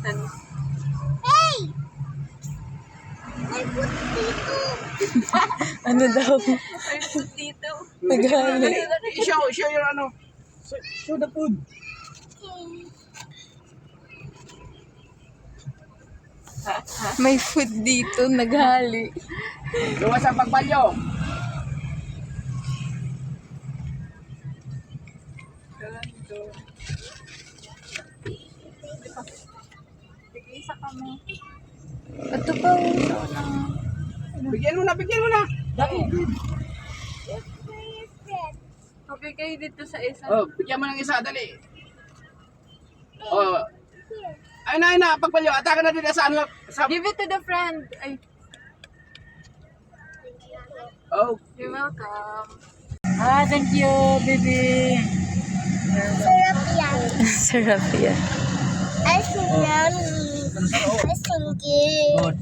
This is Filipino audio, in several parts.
Saan? Hey! May food dito. Ano daw? May food dito. Naghali. Show your ano. Show the food. May food dito, naghali. Luwas ang pagbalyo. Tig-isa kami. Ito pa. Bigyan mo na. Dati. Okay kayo dito sa isa. Oh, bigyan mo ng isa, dali. Oh. Ay na, pagbalyo. Ataka na dito sa ano. Sa... Give it to the friend. Ay, Oh. you're welcome. Thank you, baby. Sarap yan. Sarap yan. Ay, yummy. Ay, thank you. Good.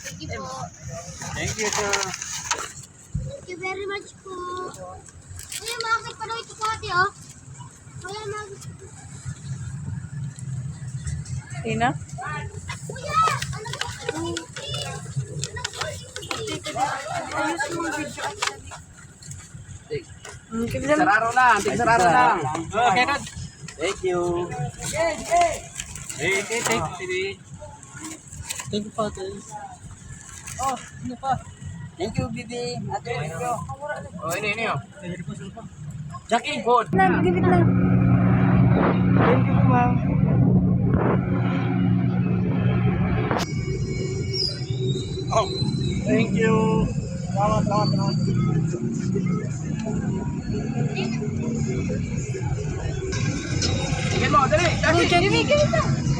Thank you po. Thank you, sir. Thank you very much po. Kuya, makakit pa daw ito po ate, oh. Kuya, makakit. Tina? Kuya! Ano po? Ayos mo video actually. Sararo lang. Sararo lang. Okay, Rod. Thank you. Hey, thank you, Father. Oh, ano pa? Thank you, Bibi. Ate, thank you. Oh, ini oh. Jackie, good. Give it na. Thank you, ma'am. Oh, thank you. Salamat. Bigyan mo, dali. Jackie. Give me that.